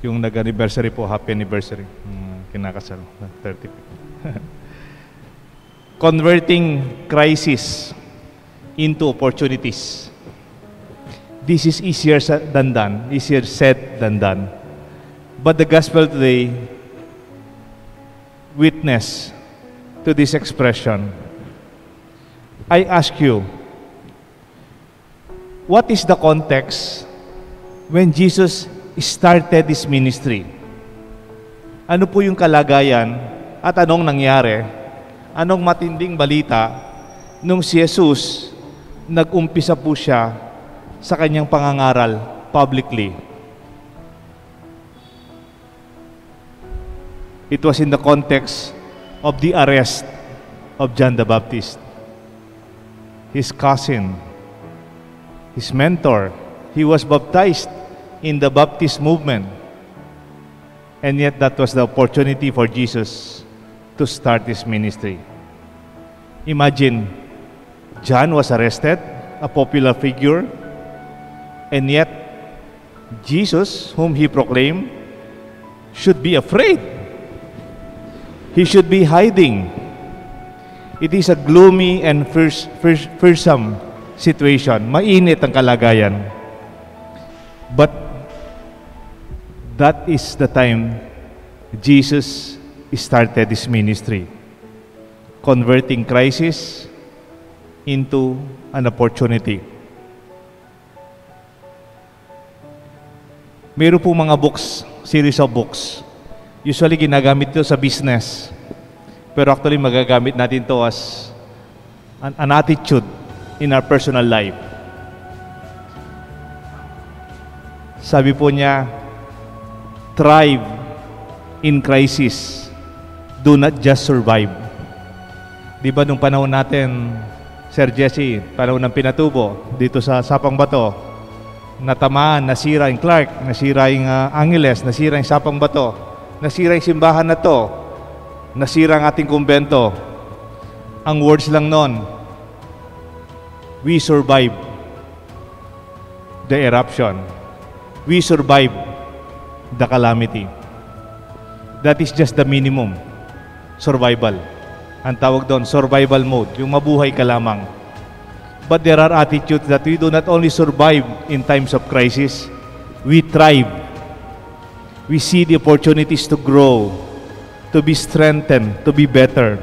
Yung nag-anniversary po, happy anniversary. Kinakasal, 30. Converting crisis into opportunities. This is easier said than done. But the gospel today witness to this expression. I ask you, what is the context when Jesus started this ministry? Ano po yung kalagayan at anong nangyari? Anong matinding balita nung si Jesus nag-umpisa po siya sa kanyang pangangaral publicly? It was in the context of the arrest of John the Baptist. His cousin, his mentor, he was baptized in the Baptist movement. And yet that was the opportunity for Jesus to start his ministry. Imagine, John was arrested, a popular figure, and yet Jesus, whom he proclaimed, should be afraid. He should be hiding. It is a gloomy and fearsome situation. Mainit ang kalagayan. But that is the time Jesus started his ministry, converting crisis into an opportunity. Meron po mga books, series of books. Usually ginagamit ito sa business. Pero actually magagamit natin ito as an attitude in our personal life. Sabi po niya, thrive in crisis. Do not just survive. Di ba nung panahon natin, Sir Jesse, panahon ng Pinatubo, dito sa Sapang Bato, natamaan, nasira yung Clark, nasira yung Angeles, nasira yung Sapang Bato, nasira yung simbahan na to, nasira ang ating kumbento. Ang words lang nun, we survive the eruption. We survive the calamity. That is just the minimum. Survival. Ang tawag doon, survival mode. Yung mabuhay ka lamang. But there are attitudes that we do not only survive in times of crisis, we thrive. We see the opportunities to grow, to be strengthened, to be better.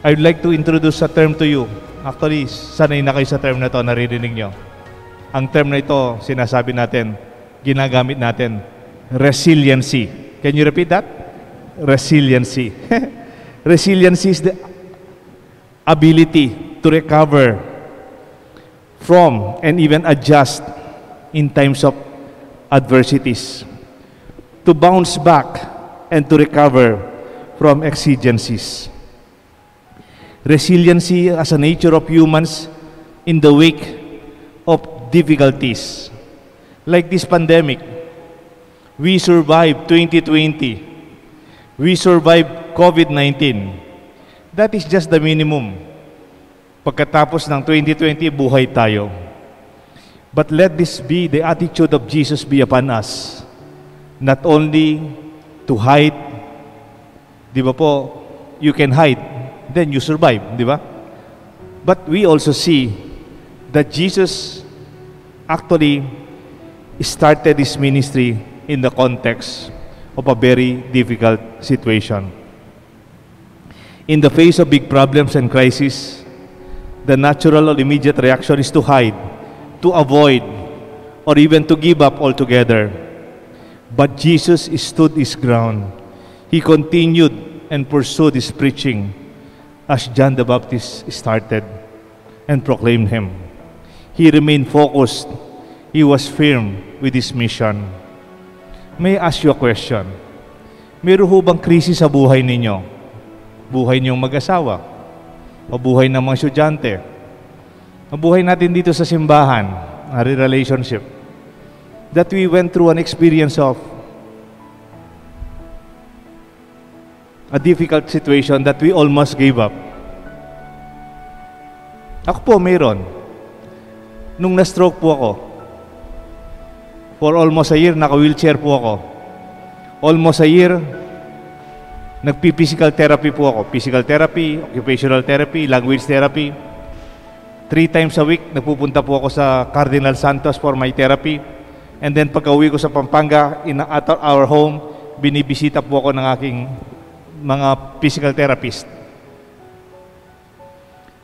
I would like to introduce a term to you. Actually, sanay na kayo sa term na ito, naririnig nyo. Ang term na ito, sinasabi natin, ginagamit natin, resiliency. Can you repeat that? Resiliency. Resiliency is the ability to recover from and even adjust in times of adversities, to bounce back and to recover from exigencies. Resiliency as a nature of humans in the wake of difficulties. Like this pandemic, we survived 2020. We survived COVID-19. That is just the minimum. Pagkatapos ng 2020, buhay tayo. But let this be the attitude of Jesus be upon us. Not only to hide, di ba po, you can hide, then you survive, di ba? But we also see that Jesus actually started his ministry in the context of a very difficult situation. In the face of big problems and crises, the natural or immediate reaction is to hide, to avoid, or even to give up altogether. But Jesus stood his ground. He continued and pursued his preaching as John the Baptist started and proclaimed him. He remained focused. He was firm with his mission. May I ask you a question? Meron ho bang krisis sa buhay ninyo? Buhay niyong mag-asawa? O buhay ng mga estudyante? O buhay natin dito sa simbahan, hari relationship? That we went through an experience of a difficult situation that we almost gave up. Ako po mayroon. Nung na-stroke po ako, For almost a year, naka-wheelchair po ako. Almost a year, nagpi-physical therapy po ako. Physical therapy, occupational therapy, language therapy. 3 times a week, nagpupunta po ako sa Cardinal Santos for my therapy. And then pagka-uwi ko sa Pampanga, at our home, binibisita po ako ng aking mga physical therapist.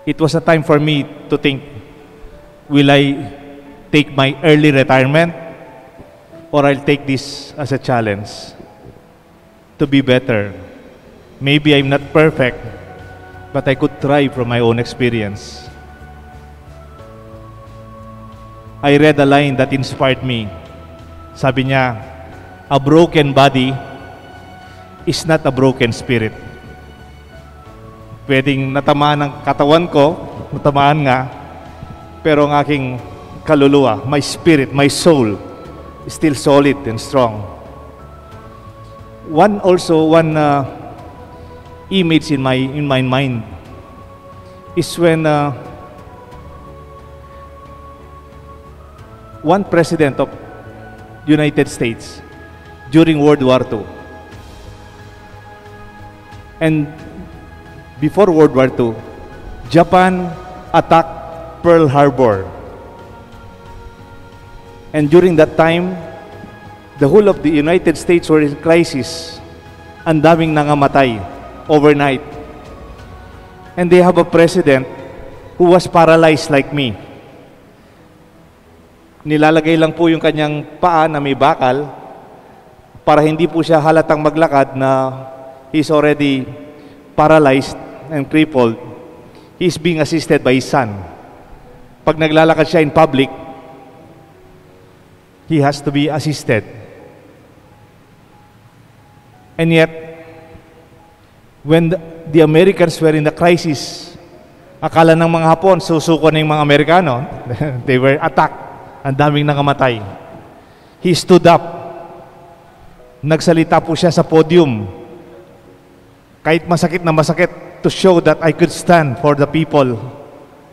It was a time for me to think, will I take my early retirement or I'll take this as a challenge to be better? Maybe I'm not perfect, but I could thrive from my own experience. I read a line that inspired me. Sabi niya, a broken body is not a broken spirit. Pwedeng natamaan ang katawan ko, natamaan nga, pero ang aking kaluluwa, my spirit, my soul, is still solid and strong. One image in my mind is when one president of United States during World War II, and before World War II, Japan attacked Pearl Harbor. And during that time, the whole of the United States were in crisis. Ang daming nangamatay overnight. And they have a president who was paralyzed like me. Nilalagay lang po yung kanyang paa na may bakal para hindi po siya halatang maglakad na he's already paralyzed and crippled. He's being assisted by his son. Pag naglalakad siya in public, he has to be assisted. And yet, when the Americans were in the crisis, akala ng mga Hapon, susuko na yung mga Amerikano. They were attacked. Ang daming nangamatay. He stood up. Nagsalita po siya sa podium. Kahit masakit na masakit, to show that I could stand for the people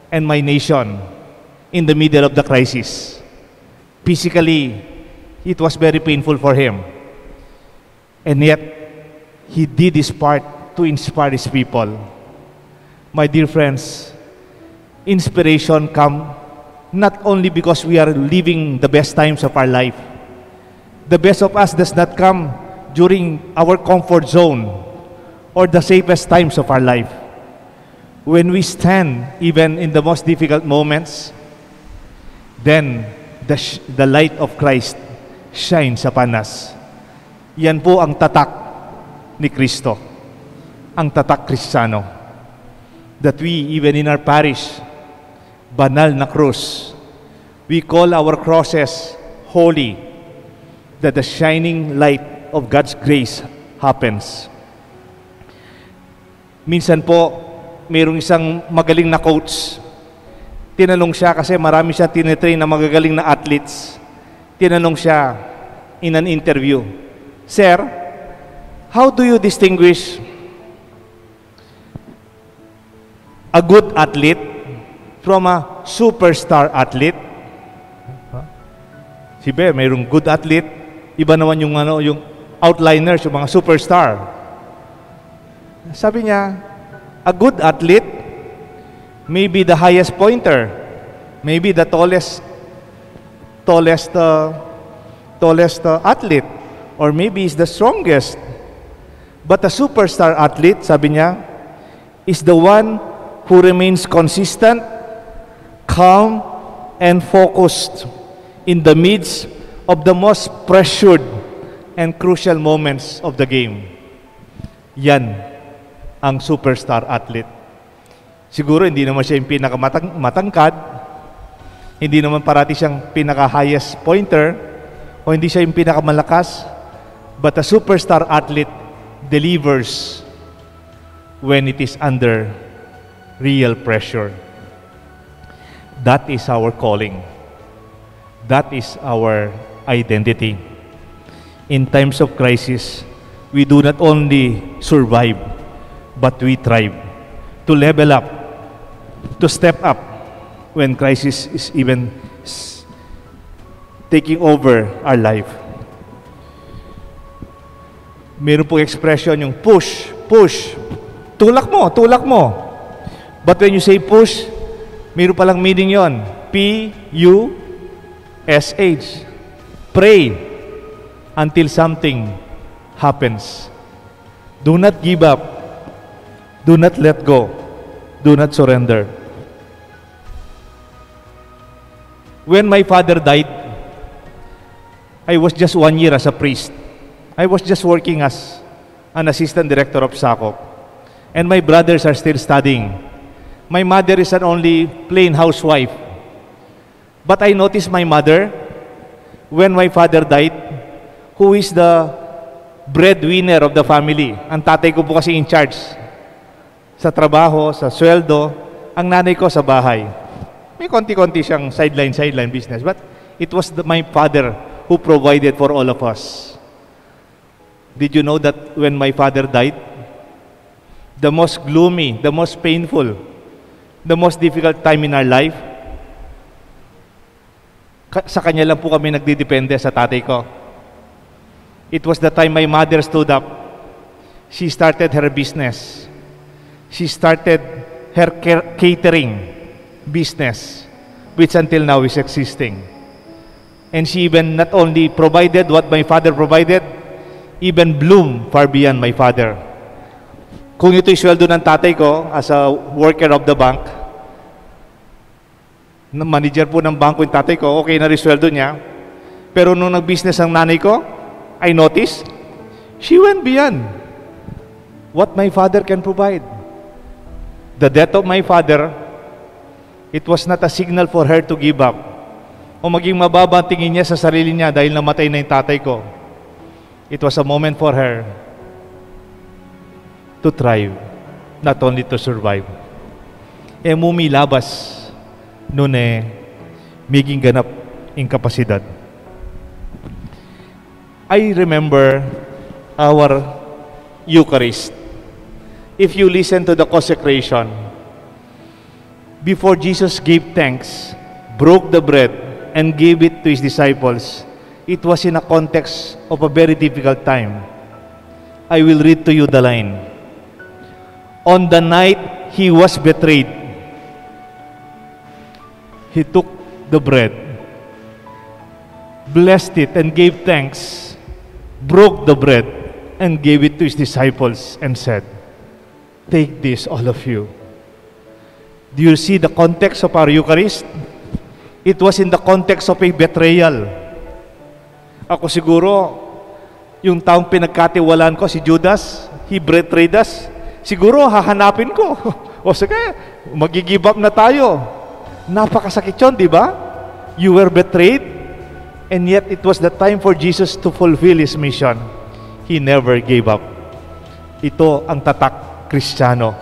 and my nation in the middle of the crisis. Physically, it was very painful for him. And yet, he did his part to inspire his people. My dear friends, inspiration comes not only because we are living the best times of our life. The best of us does not come during our comfort zone or the safest times of our life. When we stand even in the most difficult moments, then the light of Christ shines upon us. Yan po ang tatak ni Kristo, ang tatak Kristiyano. That we, even in our parish, banal na krus, we call our crosses holy, that the shining light of God's grace happens. Minsan po, mayroong isang magaling na coach. Tinanong siya kasi marami siya tinitrain na magagaling na athletes. Tinanong siya in an interview, "Sir, how do you distinguish a good athlete from a superstar athlete?" Sibe, mayroong good athlete, iba naman yung outliners, yung mga superstar. Sabi niya, a good athlete may be the highest pointer, maybe the tallest athlete, or maybe is the strongest. But a superstar athlete, sabi niya, is the one who remains consistent, calm, and focused in the midst of the most pressured and crucial moments of the game. Yan ang superstar athlete. Siguro hindi naman siya yung pinakamatangkad, hindi naman parati siyang pinaka-highest pointer, o hindi siya yung pinakamalakas, but a superstar athlete delivers when it is under real pressure. That is our calling. That is our identity. In times of crisis, we do not only survive, but we thrive. To level up, to step up when crisis is even taking over our life. Meron pong expression yung push, push. Tulak mo, tulak mo. But when you say push, meron palang meaning yon. P-U-S-H. Pray until something happens. Do not give up. Do not let go. Do not surrender. When my father died, I was just 1 year as a priest. I was just working as an assistant director of SACOP. And my brothers are still studying. My mother is an only plain housewife. But I noticed my mother, when my father died, who is the breadwinner of the family. Ang tatay ko po kasi in charge sa trabaho, sa sweldo. Ang nanay ko sa bahay. May konti-konti siyang sideline business. But it was my father who provided for all of us. Did you know that when my father died, the most gloomy, the most painful, the most difficult time in our life, sa kanya lang po kami nagdidepende sa tatay ko. It was the time my mother stood up. She started her business. She started her catering business, which until now is existing. And she even not only provided what my father provided, even bloom far beyond my father. Kung ito'y sweldo ng tatay ko as a worker of the bank, manager po ng bangko yung tatay ko, okay na rin sweldo niya. Pero nung nag-business ang nanay ko, I noticed, she went beyond what my father can provide. The death of my father, it was not a signal for her to give up o maging mababa ang tingin niya sa sarili niya dahil namatay na yung tatay ko. It was a moment for her to thrive, not only to survive. Mumilabas noon miging ganap in kapasidad. I remember our Eucharist. If you listen to the consecration, before Jesus gave thanks, broke the bread, and gave it to His disciples, it was in a context of a very difficult time. I will read to you the line. On the night He was betrayed, He took the bread, blessed it and gave thanks, broke the bread and gave it to His disciples and said, "Take this, all of you." Do you see the context of our Eucharist? It was in the context of a betrayal. Ako siguro, yung taong pinagkatiwalaan ko, si Judas, he betrayed us. Siguro, hahanapin ko. O sige, mag-give up na tayo. Napakasakit yun, di ba? You were betrayed, and yet it was the time for Jesus to fulfill His mission. He never gave up. Ito ang tatak Kristiyano.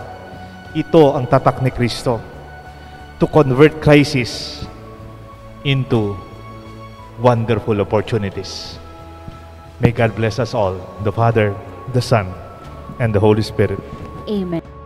Ito ang tatak ni Kristo. To convert crisis into wonderful opportunities. May God bless us all, the Father, the Son, and the Holy Spirit. Amen.